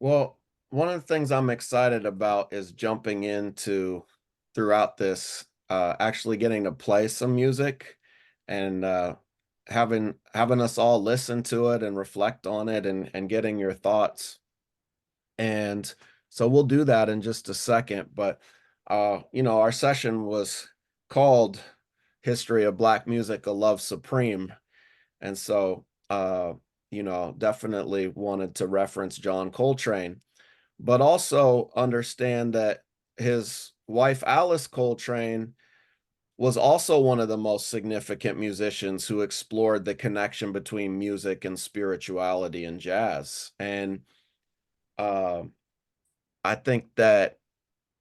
Well, one of the things I'm excited about is jumping into throughout this, actually getting to play some music and having us all listen to it and reflect on it and getting your thoughts. And so we'll do that in just a second. But our session was called History of Black Music, a Love Supreme. And so definitely wanted to reference John Coltrane, but also understand that his wife, Alice Coltrane, was also one of the most significant musicians who explored the connection between music and spirituality and jazz. And uh, I think that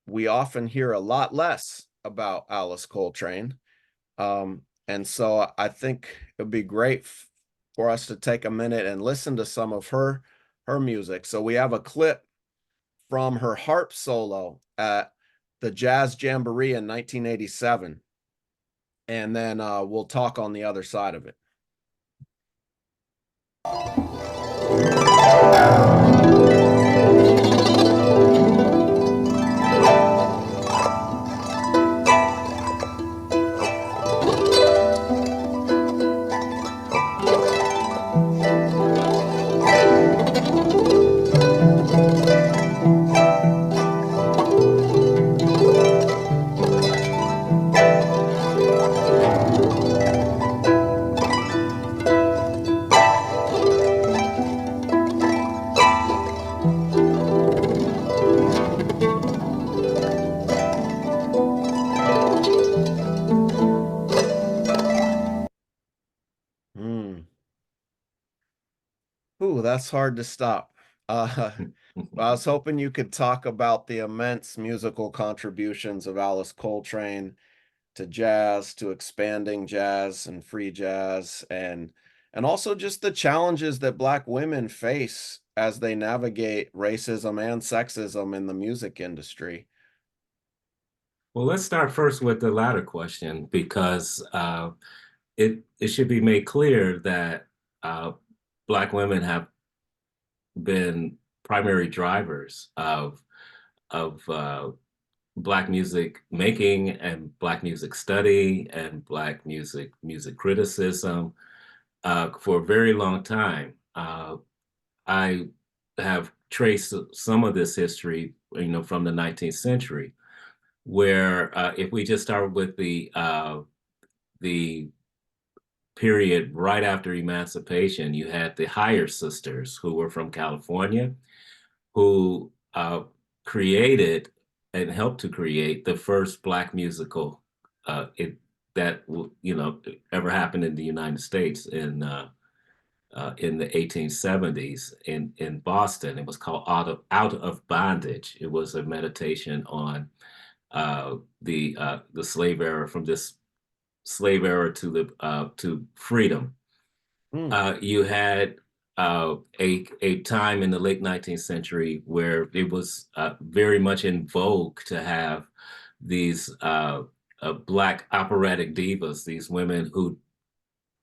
we often hear a lot less about Alice Coltrane. And so I think it'd be great for us to take a minute and listen to some of her music. So we have a clip from her harp solo at the Jazz Jamboree in 1987. And then we'll talk on the other side of it. Hmm. Ooh, that's hard to stop. I was hoping you could talk about the immense musical contributions of Alice Coltrane to jazz, to expanding jazz and free jazz, and also just the challenges that Black women face as they navigate racism and sexism in the music industry. Well, let's start first with the latter question because it should be made clear that Black women have been primary drivers of Black music making and Black music study and Black music criticism for a very long time. I have traced some of this history, from the 19th century, where if we just start with the period right after emancipation, you had the Higher Sisters who were from California, who created and helped to create the first Black musical that ever happened in the United States in the 1870s in Boston. It was called Out of Bondage. It was a meditation on the slave era, from this slave era to freedom. Mm, You had a time in the late 19th century where it was very much in vogue to have these Black operatic divas, these women who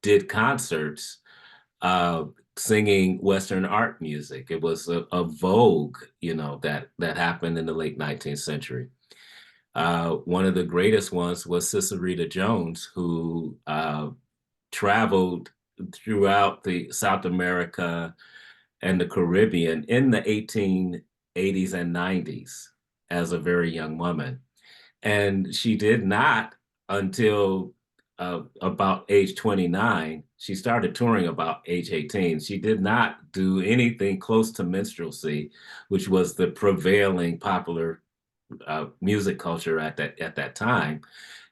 did concerts uh, singing Western art music. It was a vogue, that happened in the late 19th century. One of the greatest ones was Rita Jones, who traveled throughout the South America and the Caribbean in the 1880s and 90s as a very young woman. And she did not until about age 29. She started touring about age 18. She did not do anything close to minstrelsy, which was the prevailing popular music culture at that time.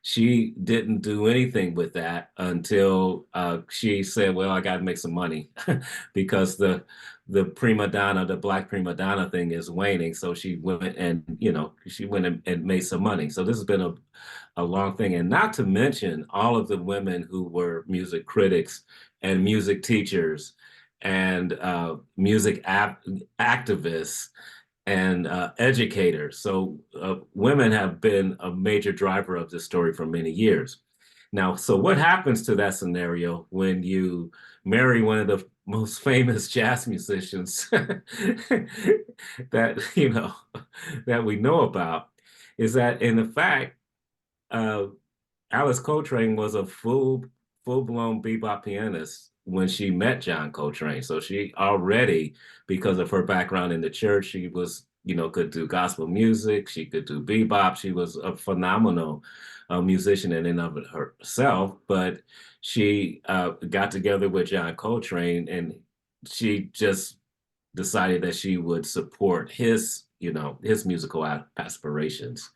She didn't do anything with that until she said, "Well, I got to make some money," because the prima donna, the Black prima donna thing is waning. So she went and and made some money. So this has been a long thing, and not to mention all of the women who were music critics and music teachers and music activists and educators. So women have been a major driver of this story for many years. Now, so what happens to that scenario when you marry one of the most famous jazz musicians that that we know about, is that in the fact uh, Alice Coltrane was a full-blown bebop pianist when she met John Coltrane. So she already, because of her background in the church, she was, could do gospel music. She could do bebop. She was a phenomenal musician in and of herself. But she got together with John Coltrane, and she just decided that she would support his musical aspirations,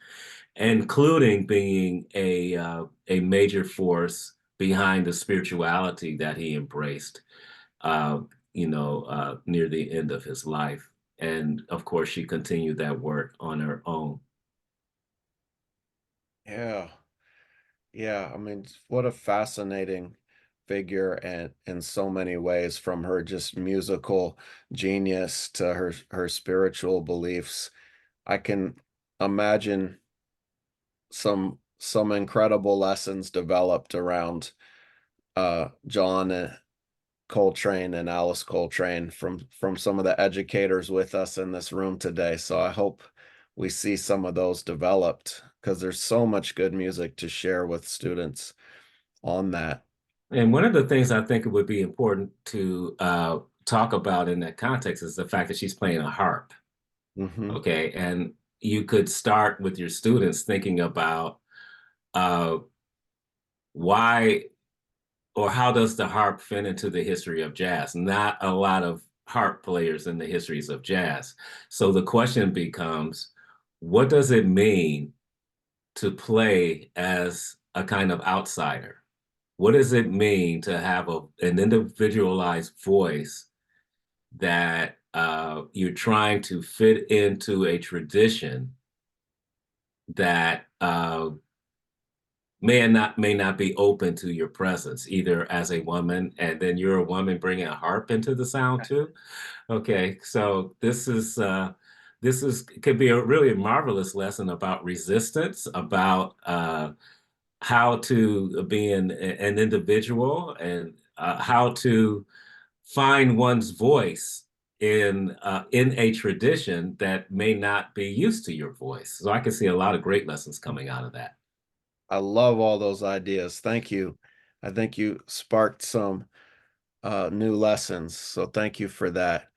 including being a major force behind the spirituality that he embraced, uh, near the end of his life. And of course, she continued that work on her own. Yeah. Yeah, I mean, what a fascinating figure and in so many ways, from her just musical genius to her spiritual beliefs. I can imagine some incredible lessons developed around John Coltrane and Alice Coltrane from some of the educators with us in this room today. So I hope we see some of those developed because there's so much good music to share with students on that. And one of the things I think it would be important to talk about in that context is the fact that she's playing a harp. Hmm. Okay. And you could start with your students thinking about uh, why or how does the harp fit into the history of jazz? Not a lot of harp players in the histories of jazz. So the question becomes, what does it mean to play as a kind of outsider? What does it mean to have an individualized voice that you're trying to fit into a tradition that may not be open to your presence, either as a woman, and then you're a woman bringing a harp into the sound too? Okay, so this is could be a really marvelous lesson about resistance, about how to be an individual, and how to find one's voice in a tradition that may not be used to your voice. So I can see a lot of great lessons coming out of that. I love all those ideas. Thank you. I think you sparked some new lessons. So thank you for that.